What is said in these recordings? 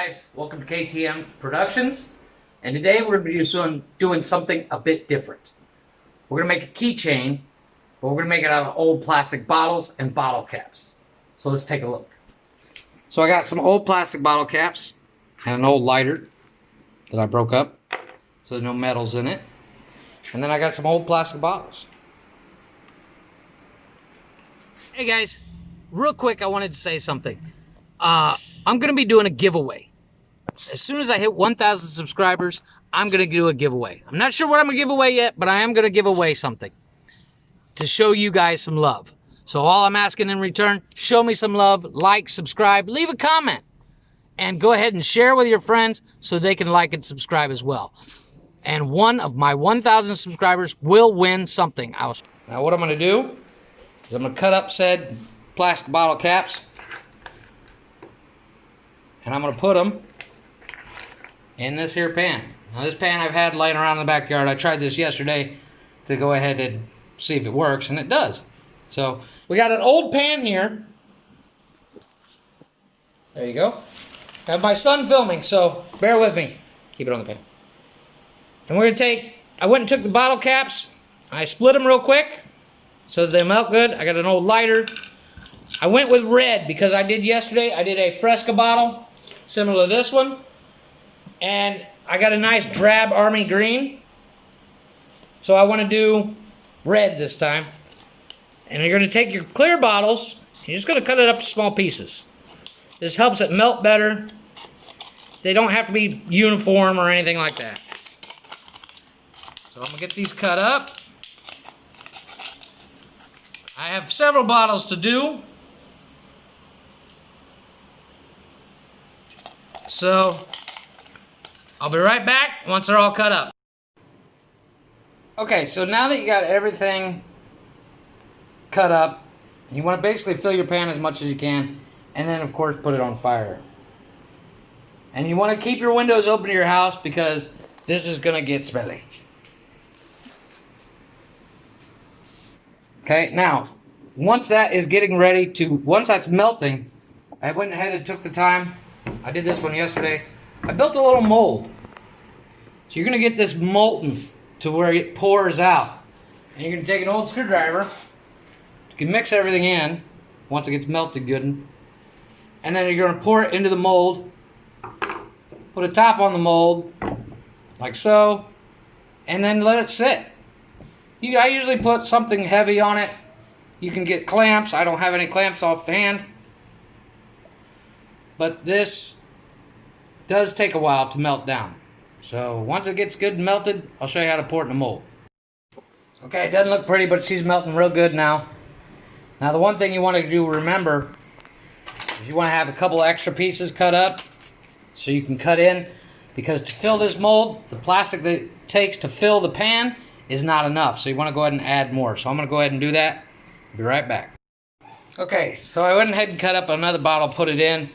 guys, welcome to Ktm Productions, and today we're going to be doing something a bit different. We're going to make a keychain, but we're going to make it out of old plastic bottles and bottle caps. So let's take a look. So I got some old plastic bottle caps and an old lighter that I broke up, so there's no metals in it. And then I got some old plastic bottles. Hey guys, real quick I wanted to say something. I'm going to be doing a giveaway. As soon as I hit 1,000 subscribers, I'm going to do a giveaway. I'm not sure what I'm going to give away yet, but I am going to give away something to show you guys some love. So all I'm asking in return, show me some love, like, subscribe, leave a comment, and go ahead and share with your friends so they can like and subscribe as well. And one of my 1,000 subscribers will win something. Now what I'm going to do is I'm going to cut up said plastic bottle caps, and I'm going to put them in this here pan. Now this pan I've had laying around in the backyard. I tried this yesterday to go ahead and see if it works, and it does. So we got an old pan here. There you go. I have my son filming, so bear with me. Keep it on the pan. And we're going to I went and took the bottle caps. I split them real quick so that they melt good. I got an old lighter. I went with red because I did yesterday. I did a Fresca bottle similar to this one. And I got a nice drab army green. So I want to do red this time. And you're going to take your clear bottles. You're just going to cut it up to small pieces. This helps it melt better. They don't have to be uniform or anything like that. So I'm going to get these cut up. I have several bottles to do. So I'll be right back once they're all cut up. Okay, so now that you got everything cut up, you want to basically fill your pan as much as you can, and then of course put it on fire. And you want to keep your windows open to your house because this is going to get smelly. Okay, now once that is getting ready to, once that's melting, I went ahead and took the time. I did this one yesterday. I built a little mold. So you're going to get this molten to where it pours out. And you're going to take an old screwdriver. You can mix everything in once it gets melted good. And then you're going to pour it into the mold. Put a top on the mold, like so. And then let it sit. I usually put something heavy on it. You can get clamps. I don't have any clamps offhand. But this does take a while to melt down. So once it gets good and melted, I'll show you how to pour it in the mold. Okay, it doesn't look pretty, but she's melting real good now. Now the one thing you want to do, remember, is you want to have a couple extra pieces cut up so you can cut in, because to fill this mold, the plastic that it takes to fill the pan is not enough. So you want to go ahead and add more. So I'm going to go ahead and do that. I'll be right back. Okay, so I went ahead and cut up another bottle, put it in.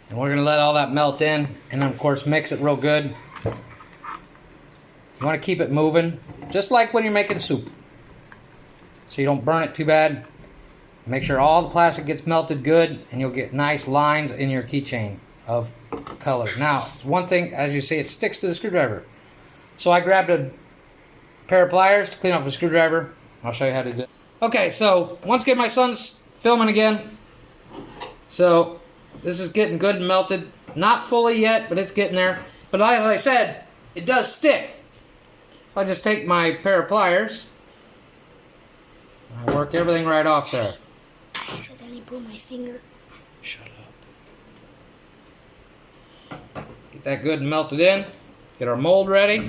And we're going to let all that melt in, and then of course mix it real good. You want to keep it moving, just like when you're making soup. So you don't burn it too bad. Make sure all the plastic gets melted good, and you'll get nice lines in your keychain of color. Now, one thing, as you see, it sticks to the screwdriver. So I grabbed a pair of pliers to clean off the screwdriver. I'll show you how to do it. Okay, so once again, my son's filming again. So this is getting good and melted. Not fully yet, but it's getting there. But as I said, it does stick. If I just take my pair of pliers, I work everything right off there. I accidentally pulled my finger. Shut up. Get that good and melted in. Get our mold ready.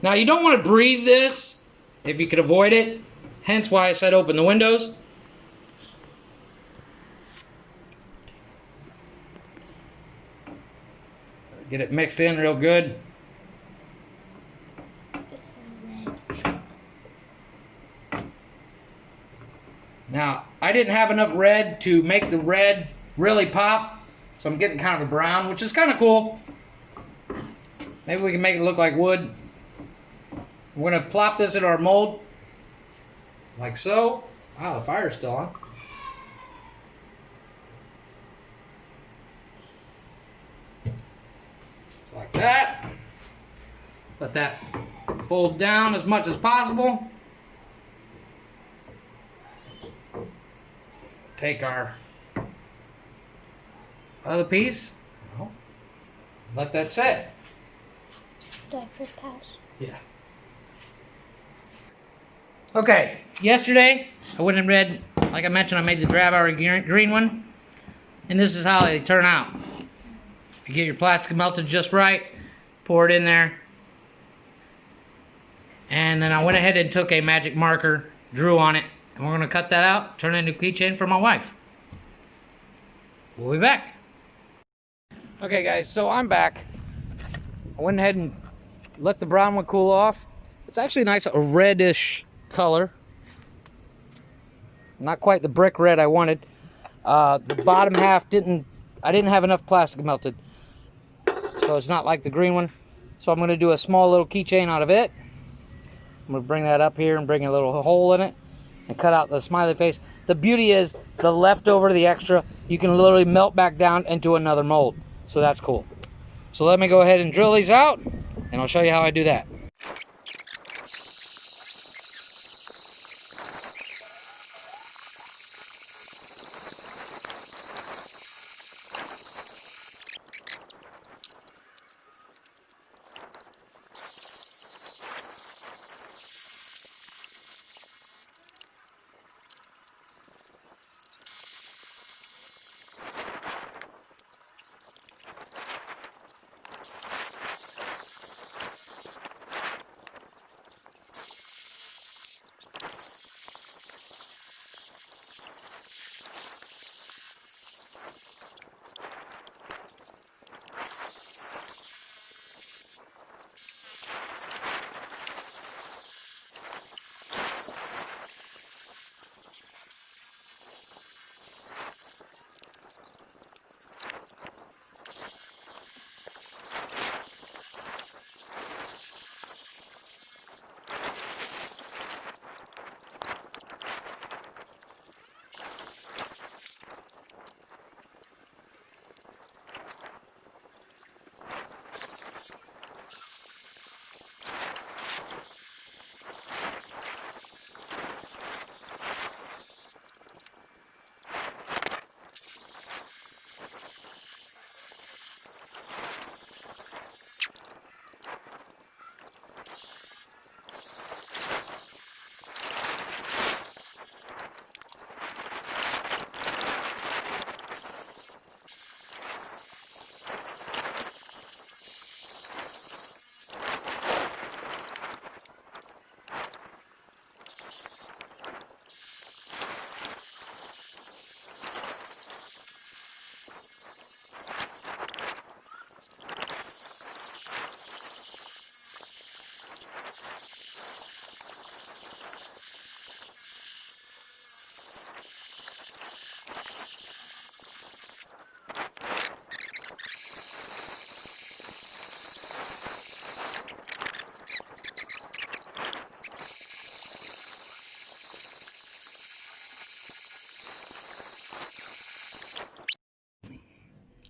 Now you don't want to breathe this if you could avoid it. Hence why I said open the windows. Get it mixed in real good. It's red. Now, I didn't have enough red to make the red really pop, so I'm getting kind of a brown, which is kind of cool. Maybe we can make it look like wood. We're going to plop this in our mold, like so. Wow, the fire's still on. Let that fold down as much as possible. Take our other piece. Let that set. Do I press pass? Yeah. Okay, yesterday I went and read, like I mentioned, I made the drab hour green one, and this is how they turn out. If you get your plastic melted just right, pour it in there, and then I went ahead and took a magic marker, drew on it, and we're going to cut that out, turn it into a keychain for my wife. We'll be back. Okay guys, so I'm back. I went ahead and let the brown one cool off. It's actually nice, a reddish color. Not quite the brick red I wanted. The bottom half I didn't have enough plastic melted. So it's not like the green one. So I'm gonna do a small little keychain out of it. I'm gonna bring that up here and bring a little hole in it and cut out the smiley face. The beauty is the leftover, the extra, you can literally melt back down into another mold. So that's cool. So let me go ahead and drill these out and I'll show you how I do that.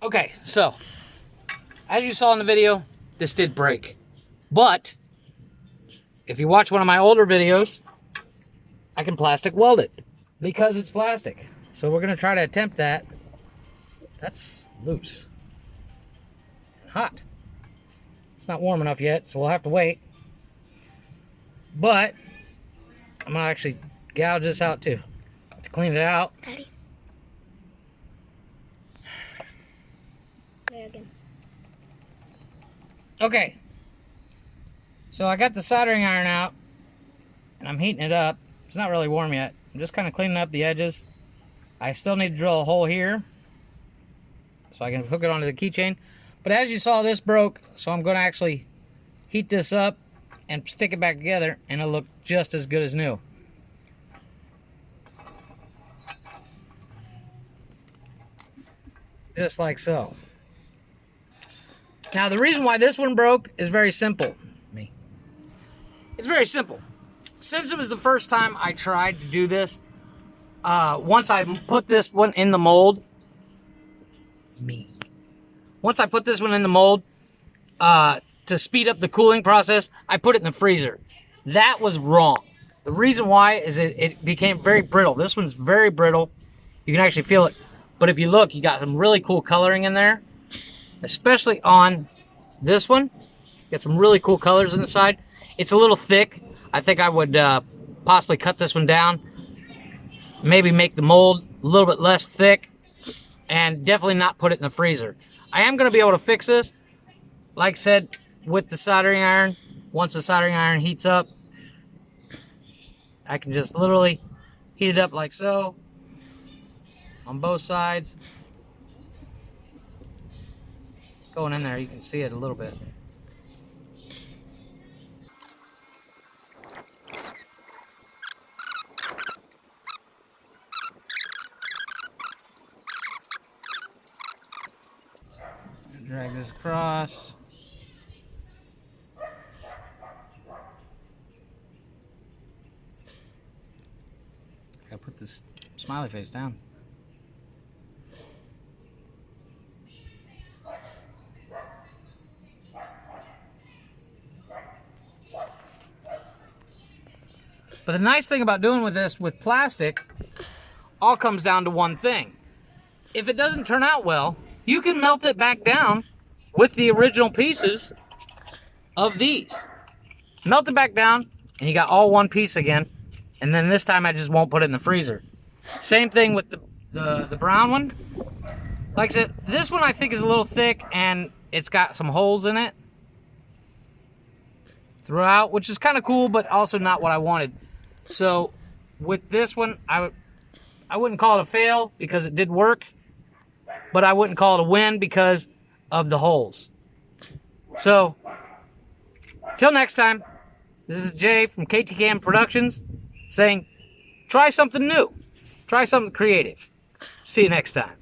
Okay, so as you saw in the video, this did break. But if you watch one of my older videos, I can plastic weld it because it's plastic. So we're gonna try to attempt that. That's loose. Hot. It's not warm enough yet, so we'll have to wait. But I'm gonna actually gouge this out too. To clean it out. Daddy. There again. Okay. So I got the soldering iron out and I'm heating it up. It's not really warm yet. I'm just kind of cleaning up the edges. I still need to drill a hole here so I can hook it onto the keychain. But as you saw, this broke, so I'm going to actually heat this up and stick it back together, and it'll look just as good as new. Just like so. Now the reason why this one broke is very simple. It's very simple. Since it was the first time I tried to do this, once I put this one in the mold, Once I put this one in the mold, to speed up the cooling process, I put it in the freezer. That was wrong. The reason why is it became very brittle. This one's very brittle. You can actually feel it. But if you look, you got some really cool coloring in there, especially on this one. Got some really cool colors on the side. It's a little thick. I think I would possibly cut this one down. Maybe make the mold a little bit less thick. And definitely not put it in the freezer. I am going to be able to fix this, like I said, with the soldering iron. Once the soldering iron heats up, I can just literally heat it up like so on both sides. It's going in there, you can see it a little bit. Drag this across. Gotta put this smiley face down. But the nice thing about doing with this with plastic all comes down to one thing. If it doesn't turn out well, you can melt it back down with the original pieces of these. Melt it back down and you got all one piece again. And then this time I just won't put it in the freezer. Same thing with the brown one. Like I said, this one I think is a little thick and it's got some holes in it throughout, which is kind of cool, but also not what I wanted. So with this one, I wouldn't call it a fail because it did work, but I wouldn't call it a win because of the holes. So, till next time, this is Jay from Ktcam Productions saying, try something new. Try something creative. See you next time.